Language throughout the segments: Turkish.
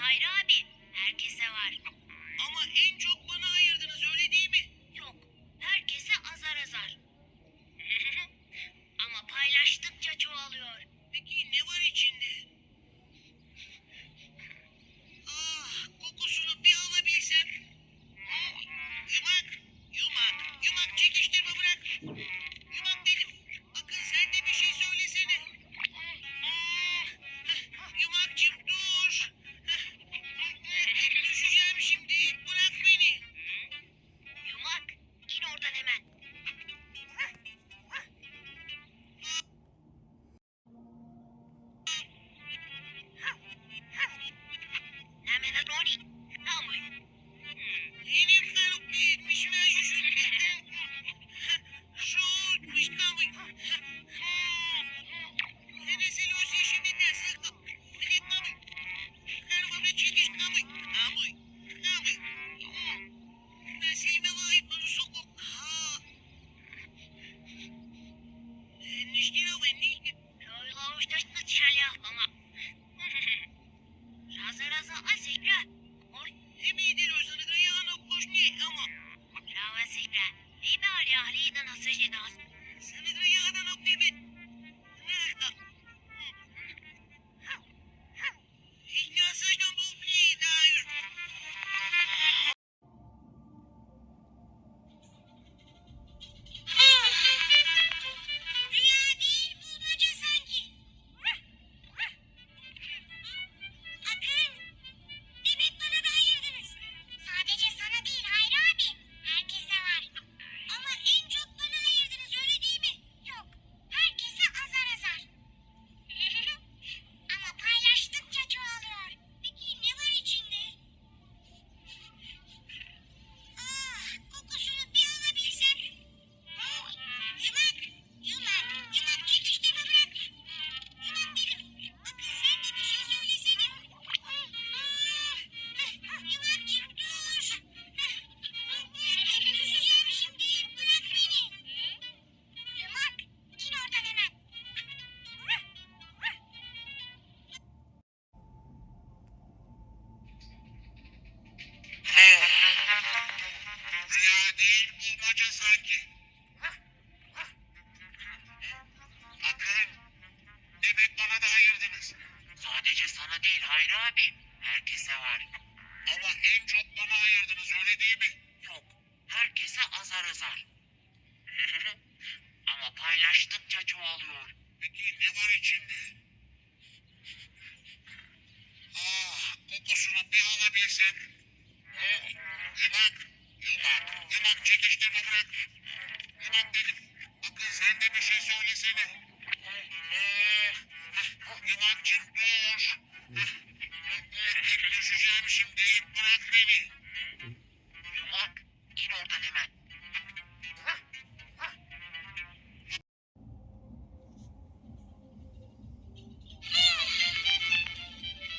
Hayri abi. Herkese var. Ama en çok bana ayırdınız öyle değil mi? Yok. Herkese azar azar. Ama paylaştıkça çoğalıyor. Peki ne var içinde? Ah, kokusunu bir alabilsem. Yumak, yumak çekiştirme bırak. Yumak dedim. Bakın sen de bir şey söylesene. Yumakcığım dur. Düşeceğim şimdi. Bırak beni. Yumak, in oradan hemen. Hemen Adoni. Namuy. Yeni faruk etmiş ve şutmuş namı. Neresi Lucy şimdi de sıktım. Bilet namı. Karvamda çekiş namı. Namı. Nasıl melayip bunu sokuk. Nişkira ve nişkira. Öyle uçtaştı çalyaklama. Raza asikra. Oy. Emidir o sana da yana koş ne ama. Rava sikra. İbar yahliden asıcıdas. Sana da yana ok demet. Nerede? İhlasajdan bu bir dair. Rüya değil bulmaca sanki. Akın. Demek bana da ayırdınız. Sadece sana değil Hayri abi. Herkese var. Ama en çok bana ayırdınız öyle değil mi? Yok. Herkese azar azar. Ama paylaştıkça çoğalıyor. Peki ne var içinde? Ah, kokusunu bir alabilsem. Yumak çekiştirme bırak. Yumak dedim. Bakın sen de bir şey söylesene. Yumakcığım dur. Düşeceğim şimdi. Bırak beni. Yumak, in oradan hemen. Rüya değil bulmaca sanki. Akın. Demek bana da ayırdınız. Sadece sana değil Hayri abi. Herkese var. Ama en çok bana ayırdınız öyle değil mi? Yok. Herkese azar azar. Ama paylaştıkça çoğalıyor. Peki ne var içinde? Ah, kokusunu bir alabilsem. Yumak çekiştirme bırak. Yumak dedim. Bakın sen de bir şey söylesene. Yumakcığım dur. Düşeceğim şimdi. Bırak beni. Yumak, in oradan hemen.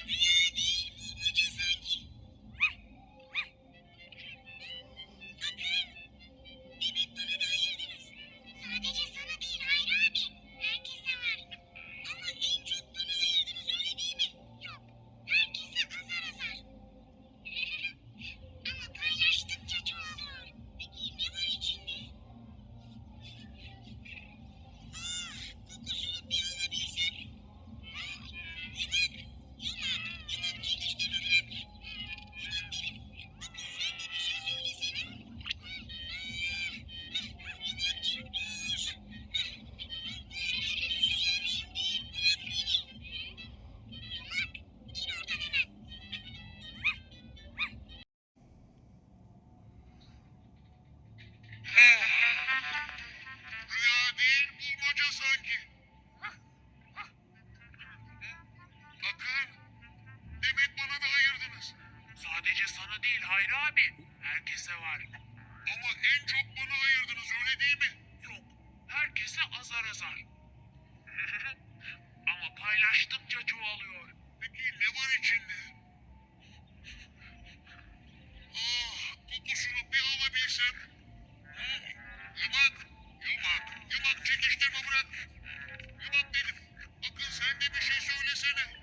Rüya değil bulmaca sanki. Akın. Demek bana da ayırdınız. Sadece sana değil Hayri abi. Herkese var. Ama en çok bana ayırdınız öyle değil mi? Yok. Herkese azar azar. Ama paylaştıkça çoğalıyor. Peki ne var içinde? Ah, kokusunu bir alabilsem. Yumak çekiştirme bırak. Yumak dedim. Bakın sen de bir şey söylesene. Yumakcığım dur. Düşeceğim şimdi. Bırak beni. Yumak, in oradan hemen. Rüya değil bulmaca sanki. Akın. Demek bana da ayırdınız. Sadece sana değil Hayri abi. Herkese var. Ama en çok bana ayırdınız öyle değil mi? Yok. Herkese azar azar. Ama paylaştıkça çoğalıyor. Peki ne var içinde? Ah, kokusunu bir alabilsem. Yumak çekiştirme bırak. Yumak dedim. Bakın sen de bir şey söylesene.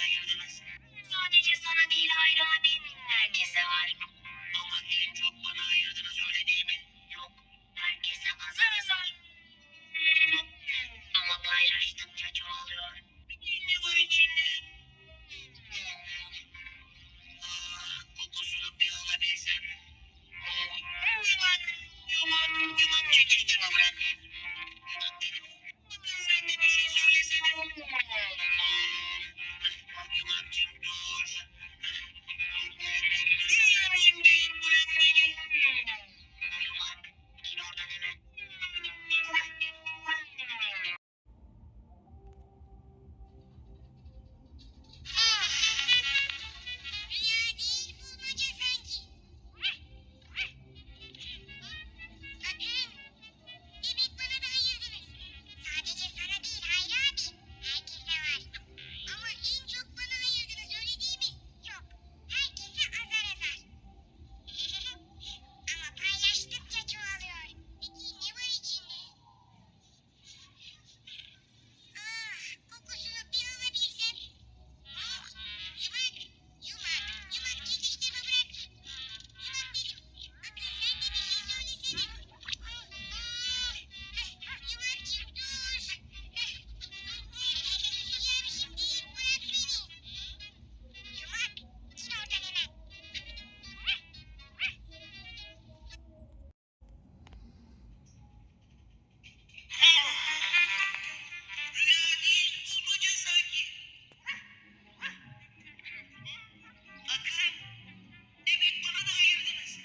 ayırdınız. Sadece sana değil Hayri abi. Herkese var. Ama en çok bana ayırdınız öyle değil mi? Yok. Herkese azar azar. Ama paylaştıkça çoğalıyor. Peki ne var içinde? Kokusunu bir alabilsem. Yemek. Yemek çekiştirme bırak. Yemek dedim. Peki sen de bir şey söylesene. Yemekçim dur. Düşeceğim şimdi. Bırak beni. Yemek. İn oradan hemen. Paylaştıkça çoğalıyor. Peki ne var içinde? İn oradan hemen. Rüya değil bulmaca sanki. Bakın. Demek bana da ayırdınız. Sadece sana değil Hayri abi. Herkese var. Ama en çok bana ayırdınız öyle değil mi? Yok. Herkese azar azar. Ama paylaştıkça çoğalıyor. Ne var içinde? Kokusunu bir alabilsem. Yumak çekiştirme bırak. Yumak dedim. Bakın sen de bir şey söylesene. Yumakcığım dur. Düşeceğim şimdi. Bırak beni. Yumak. İn oradan hemen. Rüya değil bulmaca sanki. Bakın. Demek bana da ayırdınız.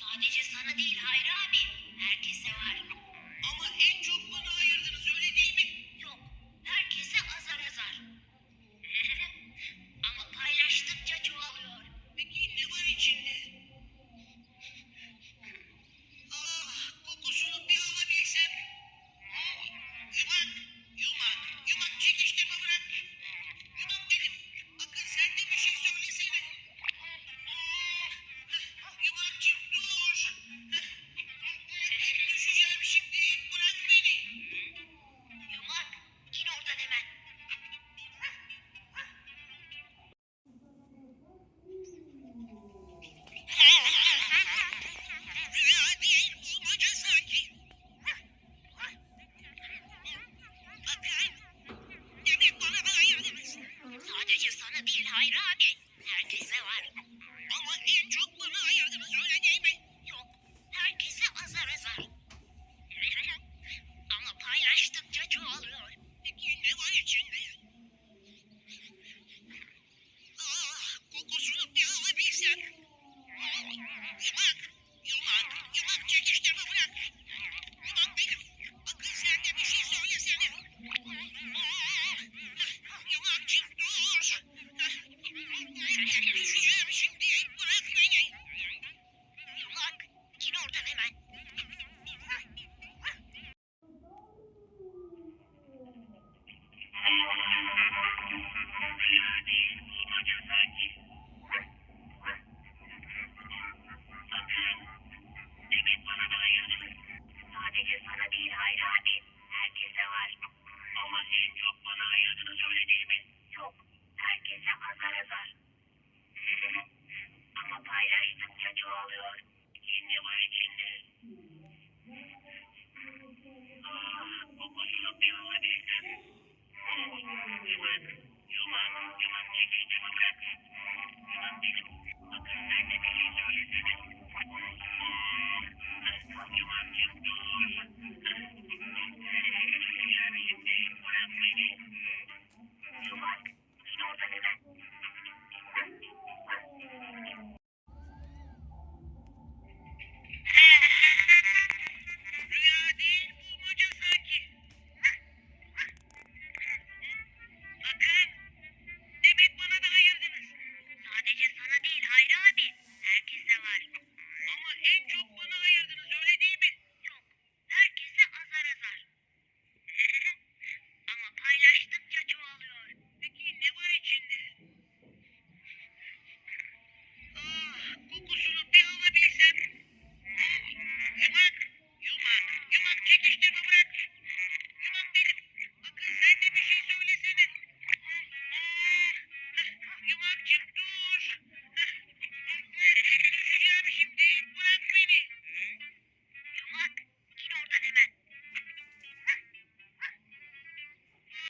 Sadece sana değil Hayri abi. Herkese var. Ama en çok bana ayırdınız öyle değil mi? Yok. Herkese azar azar. Ama paylaştıkça çoğalıyor. Peki ne var içinde? Kokusunu bir alabilsem. Yumak çekiştirme bırak. Yumak dedim. Bakın sen de bir şey söylesene. Yumakcığım dur. Düşeceğim şimdi. Bırak beni. Yumak in oradan hemen. Rüya değil bulmaca sanki. Bakın. Demek bana da ayırdınız. Sadece sana değil Hayri abi. Herkese var. Ama en çok bana ayırdınız öyle değil mi? Yok. Herkese azar azar. Ama paylaştıkça çoğalıyor. Peki ne var içinde? Kokusunu bir alabilsem. Yumak çekiştirme bırak. Yumak dedim. Bakın sen de bir şey söylesene. Yumakcığım dur. Düşeceğim şimdi. Bırak beni. Yumak in oradan hemen. Rüya değil bulmaca sanki. Bakın. Demek bana da ayırdınız. Sadece sana değil Hayri abi. Herkese var. Ama en çok bana ayırdınız öyle değil mi? Yok. Herkese azar azar. Ama paylaştıkça çoğalıyor. Peki ne var içinde? Kokusunu bir alabilsem. Yumak çekiştirme bırak. Yumak benim. Bakın sen de bir şey söylesene. Yumakcığım dur. Düşeceğim şimdi. Bırak beni. Yumak in oradan hemen. alıyor. Şimdi bu